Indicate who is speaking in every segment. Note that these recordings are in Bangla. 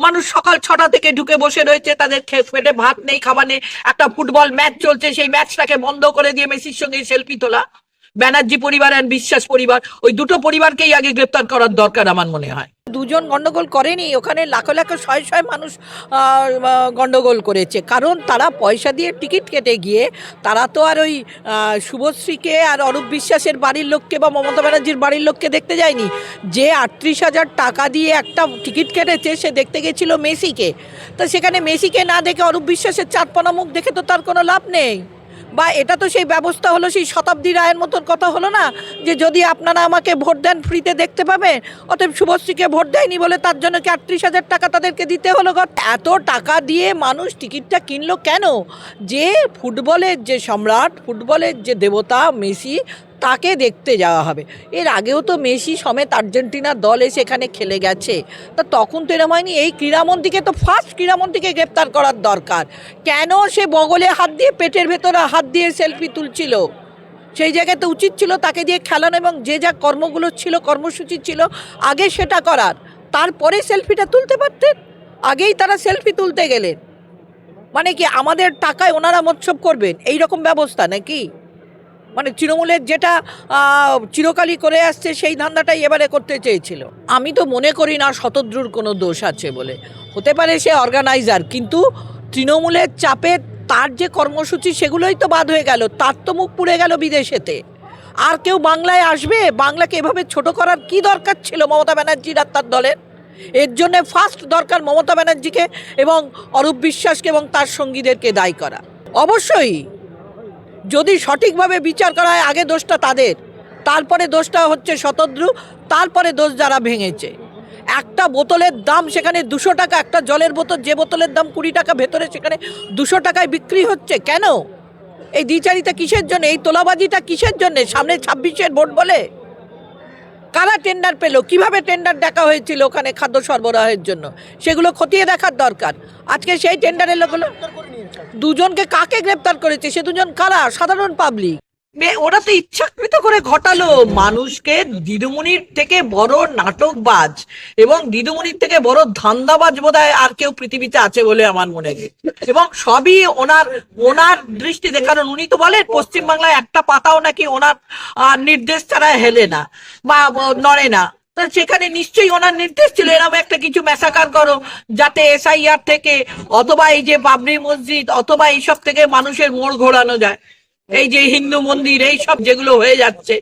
Speaker 1: মানুষ সকাল 6টা থেকে ঢুকে বসে রয়েছে, তাদের পেটে ভাত নেই, খাবার নেই। একটা ফুটবল ম্যাচ চলছে, সেই ম্যাচটাকে বন্ধ করে দিয়ে মেসির সঙ্গে সেলফি তোলা। ব্যানার্জি পরিবার আর বিশ্বাস পরিবার, ওই দুটো পরিবারকেই আগে গ্রেপ্তার করার দরকার আমার মনে হয়। দুজন গন্ডগোল করেনি, ওখানে লাখো লাখো শয়ে শয়ে মানুষ গন্ডগোল করেছে, কারণ তারা পয়সা দিয়ে টিকিট কেটে গিয়ে তারা তো আর ওই শুভশ্রীকে আর অরূপ বিশ্বাসের বাড়ির লোককে বা মমতা ব্যানার্জির বাড়ির লোককে দেখতে যায়নি। যে 38,000 টাকা দিয়ে একটা টিকিট কেটেছে সে দেখতে গেছিল মেসিকে। তো সেখানে মেসিকে না দেখে অরূপ বিশ্বাসের চাঁদপানা মুখ দেখে তো তার কোনো লাভ নেই। বা এটা তো সেই ব্যবস্থা হলো, সেই শতাব্দী রায়ের মতন কথা হলো না, যে যদি আপনারা আমাকে ভোট দেন ফ্রিতে দেখতে পাবে, অতএব শুভশ্রীকে ভোট দেয়নি বলে তার জন্য কি 38,000 টাকা তাদেরকে দিতে হলো? এত টাকা দিয়ে মানুষ টিকিটটা কিনলো কেন? যে ফুটবলের যে সম্রাট, ফুটবলের যে দেবতা মেসি, তাকে দেখতে যাওয়া হবে। এর আগেও তো মেসি সমেত আর্জেন্টিনার দল এসে এখানে খেলে গেছে, তা তখন তো এরম হয়নি। এই ক্রীড়ামন্ত্রীকে তো ফার্স্ট ক্রীড়ামন্ত্রীকে গ্রেপ্তার করার দরকার। কেন সে বগলে হাত দিয়ে পেটের ভেতরে হাত দিয়ে সেলফি তুলছিল? সেই জায়গায় তো উচিত ছিল তাকে দিয়ে খেলানো, এবং যে যা কর্মগুলো ছিল, কর্মসূচি ছিল আগে সেটা করার, তারপরে সেলফিটা তুলতে পারতেন। আগেই তারা সেলফি তুলতে গেলেন, মানে কি আমাদের টাকায় ওনারা মৎসব করবেন এই রকম ব্যবস্থা নাকি? মানে তৃণমূলের যেটা চিরকালই করে আসছে সেই ধান্দাটাই এবারে করতে চেয়েছিল। আমি তো মনে করি না শতদ্রুর কোনো দোষ আছে বলে। হতে পারে সে অর্গানাইজার, কিন্তু তৃণমূলের চাপে তার যে কর্মসূচি সেগুলোই তো বাদ হয়ে গেল, তার তো মুখ পুড়ে গেল বিদেশেতে। আর কেউ বাংলায় আসবে? বাংলাকে এভাবে ছোট করার কি দরকার ছিল মমতা ব্যানার্জির আর তার দলের? এর জন্য ফার্স্ট দরকার মমতা ব্যানার্জিকে এবং অরূপ বিশ্বাসকে এবং তার সঙ্গীদেরকে দায়ী করা। অবশ্যই যদি সঠিকভাবে বিচার করা হয়, আগে দোষটা তাদের, তারপরে দোষটা হচ্ছে শতদ্রু, তারপরে দোষ যারা ভেঙেছে। একটা বোতলের দাম সেখানে 200 টাকা, একটা জলের বোতল যে বোতলের দাম 20 টাকা ভেতরে সেখানে 200 টাকায় বিক্রি হচ্ছে কেন? এই দ্বিচারিতা কিসের জন্য? এই তোলাবাজিটা কিসের জন্য? সামনে 26-এর ভোট বলে কারা টেন্ডার পেল, কিভাবে টেন্ডার দেখা হয়েছিল ওখানে খাদ্য সরবরাহের জন্য, সেগুলো খতিয়ে দেখার দরকার। আজকে সেই টেন্ডারের লোকগুলো দুজনকে কাকে গ্রেপ্তার করেছে? সে দুজন কারা? সাধারণ পাবলিক। ওরা তো ইচ্ছাকৃত করে ঘটালো। মানুষকে দিদিমণির থেকে বড় নাটকবাজ এবং দিদিমণির থেকে বড় ধান্দাবাজ বোধহয় আর কেউ পৃথিবীতে আছে বলে আমার মনে হয়। এবং সবই ওনার দৃষ্টিতে, কারণ উনি তো বলেন পশ্চিমবাংলায় একটা পাতাও নাকি ওনার নির্দেশ ছাড়া হেলে না বা নড়ে না। সেখানে নিশ্চয়ই ওনার নির্দেশ ছিল এরকম একটা কিছু ম্যাসাকার করো, যাতে SIR থেকে অথবা এই যে বাবরি মসজিদ অথবা এইসব থেকে মানুষের মোড় ঘোরানো যায়। এই যে হিন্দু মন্দির, এই সব যেগুলো হয়ে যাচ্ছে,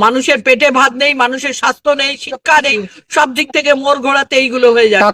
Speaker 1: মানুষের পেটে ভাত নেই, মানুষের স্বাস্থ্য নেই, শিক্ষা নেই, সব দিক থেকে মোড় ঘোরাতে এইগুলো হয়ে যাচ্ছে।